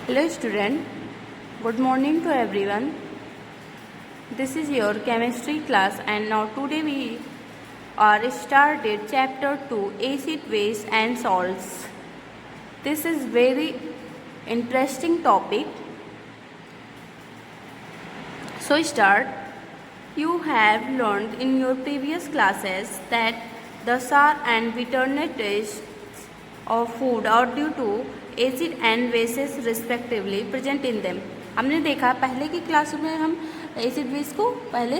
Hello student, good morning to everyone. This is your chemistry class and now today we are started chapter 2 acid base and salts. This is very interesting topic. So start. You have learned in your previous classes that the sour and bitterness taste of food are due to acid and basis respectively present in them. हमने देखा पहले की class में हम acid base को पहले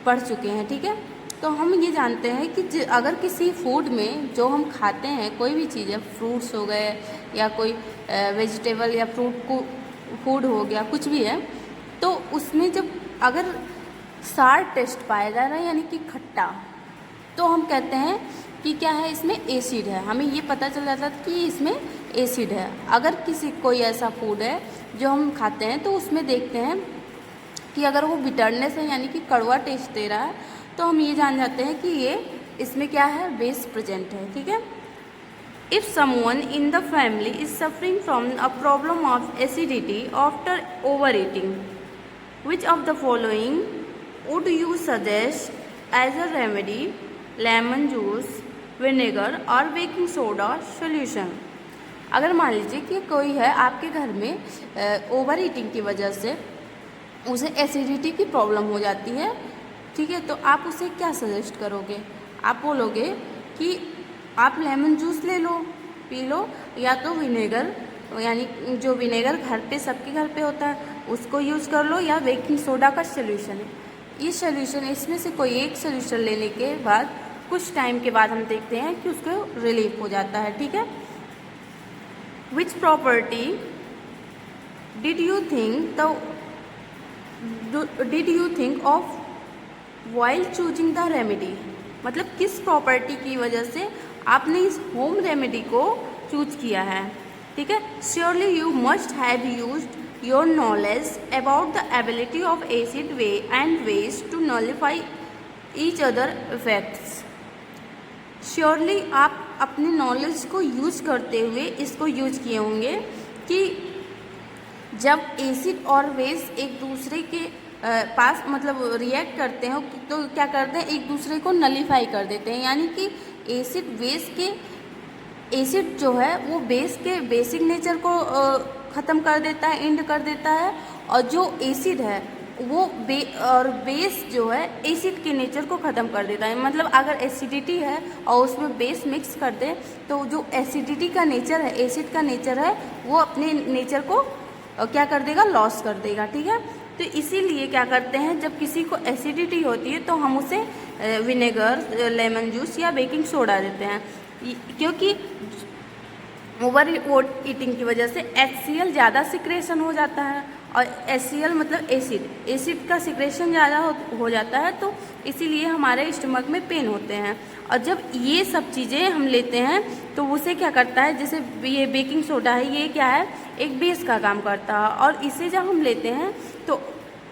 पढ़ चुके हैं, ठीक है। तो हम ये जानते हैं कि अगर किसी फूड में जो हम खाते हैं कोई भी चीज़ है, फ्रूट्स हो गए या कोई वेजिटेबल या फ्रूट को फूड हो गया, कुछ भी है, तो उसमें जब अगर सार टेस्ट पाया जा रहा है यानी कि खट्टा, तो हम कहते हैं कि क्या है, इसमें एसिड है। हमें ये पता चल जाता है कि इसमें एसिड है। अगर कोई ऐसा फूड है जो हम खाते हैं तो उसमें देखते हैं कि अगर वो बिटरनेस है यानी कि कड़वा टेस्ट दे रहा है, तो हम ये जान जाते हैं कि ये इसमें क्या है, बेस प्रेजेंट है, ठीक है। If someone in the family is suffering from a problem of acidity after overeating, which of the following would you suggest as a remedy? Lemon juice, vinegar और बेकिंग सोडा सॉल्यूशन। अगर मान लीजिए कि कोई है आपके घर में ओवर ईटिंग की वजह से उसे एसिडिटी की प्रॉब्लम हो जाती है, ठीक है, तो आप उसे क्या सजेस्ट करोगे? आप बोलोगे कि आप लेमन जूस ले लो, पी लो, या तो विनेगर यानी जो विनेगर घर पे सबके घर पे होता है उसको यूज़ कर लो, या बेकिंग सोडा का सॉल्यूशन है। ये सॉल्यूशन, इसमें से कोई एक सॉल्यूशन लेने के बाद कुछ टाइम के बाद हम देखते हैं कि उसको रिलीफ हो जाता है, ठीक है। Which property did you think of while choosing the remedy? मतलब किस प्रॉपर्टी की वजह से आपने इस होम रेमेडी को चूज किया है, ठीक है। Surely you must have used your knowledge about the ability of acid and base to nullify each other effects. Surely आप अपने नॉलेज को यूज़ करते हुए इसको यूज किए होंगे कि जब एसिड और बेस एक दूसरे के पास मतलब रिएक्ट करते हैं तो क्या करते हैं, एक दूसरे को नलीफाई कर देते हैं। यानी कि एसिड जो है वो बेस के बेसिक नेचर को ख़त्म कर देता है, एंड कर देता है, और जो एसिड है वो बेस जो है एसिड के नेचर को ख़त्म कर देता है। मतलब अगर एसिडिटी है और उसमें बेस मिक्स कर दे तो जो एसिडिटी का नेचर है, एसिड का नेचर है, वो अपने नेचर को क्या कर देगा, लॉस कर देगा, ठीक है। तो इसीलिए क्या करते हैं, जब किसी को एसिडिटी होती है तो हम उसे विनेगर, लेमन जूस या बेकिंग सोडा देते हैं, क्योंकि ओवर ईटिंग की वजह से HCl ज़्यादा सिक्रेशन हो जाता है, और HCl मतलब एसिड का सिक्रेशन ज़्यादा हो जाता है, तो इसीलिए हमारे स्टमक में पेन होते हैं। और जब ये सब चीज़ें हम लेते हैं तो उसे क्या करता है, जैसे ये बेकिंग सोडा है, ये क्या है, एक बेस का काम करता है, और इसे जब हम लेते हैं तो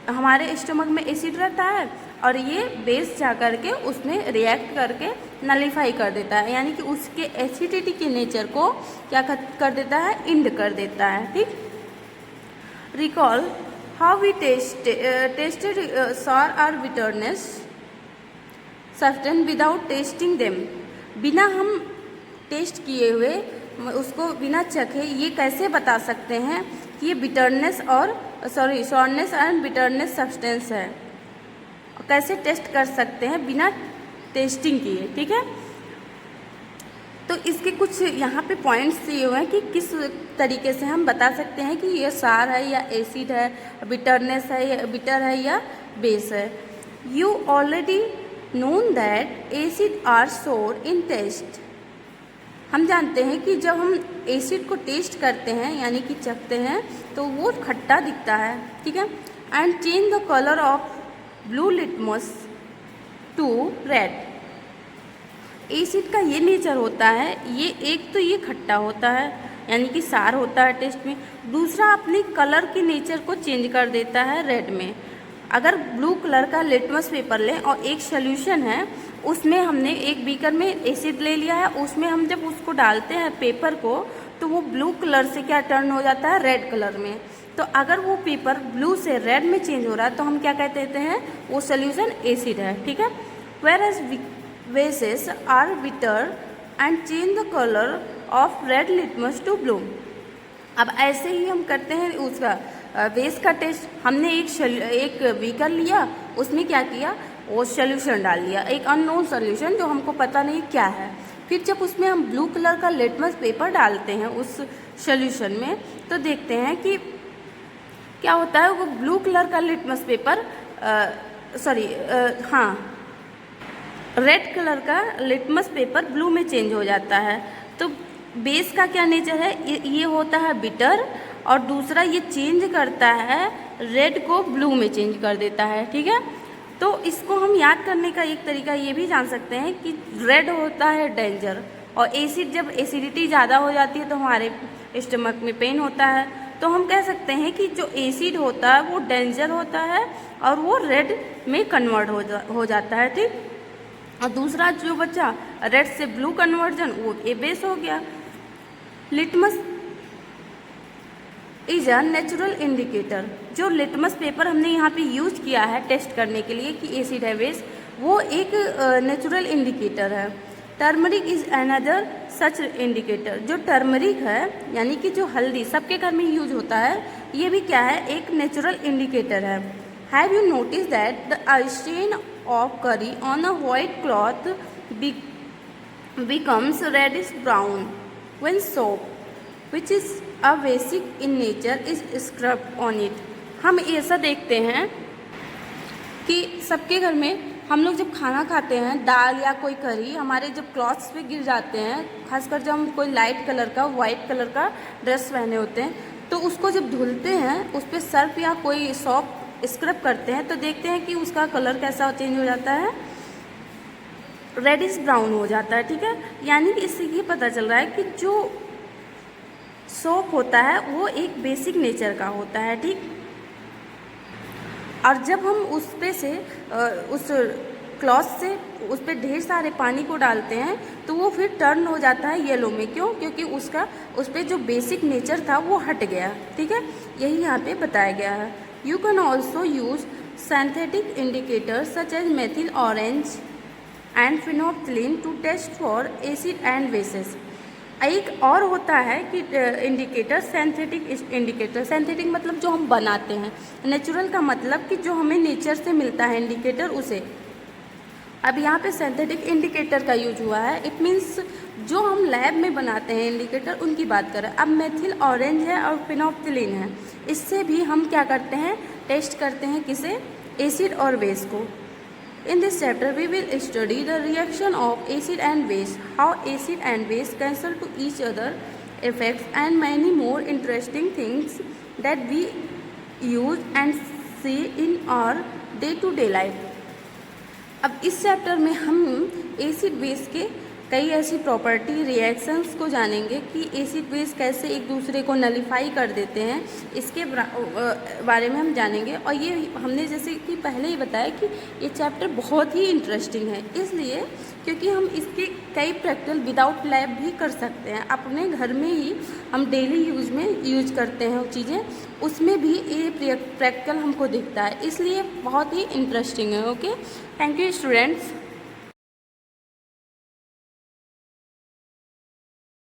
हमारे स्टमक में एसिड रहता है और ये बेस जा करके उसमें रिएक्ट करके नलीफाई कर देता है, यानी कि उसके एसिडिटी के नेचर को क्या कर देता है, इंड कर देता है, ठीक। Recall how we tasted sour or bitterness substance without tasting them. बिना हम टेस्ट किए हुए, उसको बिना चखे ये कैसे बता सकते हैं कि ये बिटरनेस और सॉरनेस एंड बिटरनेस सब्सटेंस है? कैसे टेस्ट कर सकते हैं बिना टेस्टिंग किए, ठीक है। तो इसके कुछ यहाँ पे पॉइंट्स दिए हुए हैं कि किस तरीके से हम बता सकते हैं कि ये सार है या एसिड है, बिटरनेस है या बिटर है या बेस है। You already known that acid are sour in test. हम जानते हैं कि जब हम एसिड को टेस्ट करते हैं यानी कि चखते हैं तो वो खट्टा दिखता है, ठीक है। And change the colour of blue litmus to red. Acid का ये नेचर होता है, ये एक तो ये खट्टा होता है यानी कि सार होता है टेस्ट में, दूसरा अपने कलर के नेचर को चेंज कर देता है रेड में। अगर ब्लू कलर का लिटमस पेपर लें और एक सॉल्यूशन है, उसमें हमने एक बीकर में एसिड ले लिया है, उसमें हम जब उसको डालते हैं पेपर को, तो वो ब्लू कलर से क्या टर्न हो जाता है, रेड कलर में। तो अगर वो पेपर ब्लू से रेड में चेंज हो रहा है तो हम क्या कहते हैं, वो सोल्यूशन एसिड है, ठीक है। Whereas bases are bitter and change the colour of red litmus to blue. अब ऐसे ही हम करते हैं उसका बेस का टेस्ट। हमने एक बीकर लिया, उसमें क्या किया, वो सोल्यूशन डाल दिया, एक अननोन सोल्यूशन जो हमको पता नहीं क्या है। फिर जब उसमें हम ब्लू कलर का लिटमस पेपर डालते हैं उस सोल्यूशन में, तो देखते हैं कि क्या होता है, वो ब्लू कलर का लिटमस पेपर रेड कलर का लिटमस पेपर ब्लू में चेंज हो जाता है। तो बेस का क्या नेचर है, ये होता है बिटर, और दूसरा ये चेंज करता है रेड को ब्लू में चेंज कर देता है, ठीक है। तो इसको हम याद करने का एक तरीका ये भी जान सकते हैं कि रेड होता है डेंजर, और एसिड, जब एसिडिटी ज़्यादा हो जाती है तो हमारे स्टमक में पेन होता है। तो हम कह सकते हैं कि जो एसिड होता है वो डेंजर होता है और वो रेड में कन्वर्ट हो जाता है, ठीक। और दूसरा जो बच्चा रेड से ब्लू कन्वर्जन, वो ए बेस हो गया। Litmus is a natural indicator. जो लिटमस पेपर हमने यहाँ पे यूज किया है टेस्ट करने के लिए कि एसिड है बेस, वो एक नेचुरल इंडिकेटर है। Turmeric is another such indicator. जो टर्मरिक है यानी कि जो हल्दी सबके घर में यूज होता है, ये भी क्या है, एक नेचुरल इंडिकेटर है। Have you notice that the stain of curry on a white cloth becomes reddish brown when soap, which is a basic in nature, is scrubbed on it। हम ऐसा देखते हैं कि सबके घर में हम लोग जब खाना खाते हैं, दाल या कोई करी हमारे जब क्लॉथ्स पे गिर जाते हैं, खासकर जब हम कोई लाइट कलर का, वाइट कलर का ड्रेस पहने होते हैं, तो उसको जब धुलते हैं उस पर सर्फ या कोई सॉप स्क्रब करते हैं, तो देखते हैं कि उसका कलर कैसा चेंज हो जाता है, रेडिश ब्राउन हो जाता है, ठीक है। यानी कि इससे ये पता चल रहा है कि जो सोप होता है वो एक बेसिक नेचर का होता है, ठीक। और जब हम उस पे से उस क्लॉथ से उस पर ढेर सारे पानी को डालते हैं तो वो फिर टर्न हो जाता है येलो में। क्यों? क्योंकि उसका उस पर जो बेसिक नेचर था वो हट गया, ठीक है। यही यहाँ पे बताया गया है। You can also use synthetic indicators such as methyl orange and phenolphthalein to test for acid and bases. एक और होता है कि इंडिकेटर सिंथेटिक इंडिकेटर। सिंथेटिक मतलब जो हम बनाते हैं, नेचुरल का मतलब कि जो हमें नेचर से मिलता है इंडिकेटर, उसे। अब यहाँ पे सिंथेटिक इंडिकेटर का यूज हुआ है, इट मीन्स जो हम लैब में बनाते हैं इंडिकेटर, उनकी बात करें। अब मेथिल ऑरेंज है और फिनोप्थिलीन है, इससे भी हम क्या करते हैं, टेस्ट करते हैं किसे, एसिड और बेस को। In this chapter, we will study the reaction of acid and base, how acid and base cancel to each other effects, and many more interesting things that we use and see in our day-to-day life. अब इस chapter में हम acid base के कई ऐसी property reactions को जानेंगे कि एसिड बेस कैसे एक दूसरे को नलीफाई कर देते हैं, इसके बारे में हम जानेंगे। और ये हमने जैसे कि पहले ही बताया कि ये चैप्टर बहुत ही इंटरेस्टिंग है, इसलिए क्योंकि हम इसके कई प्रैक्टिकल विदाउट लैब भी कर सकते हैं, अपने घर में ही हम डेली यूज में यूज करते हैं वो चीज़ें, उसमें भी ये प्रैक्टिकल हमको दिखता है, इसलिए बहुत ही इंटरेस्टिंग है। Okay, thank you students.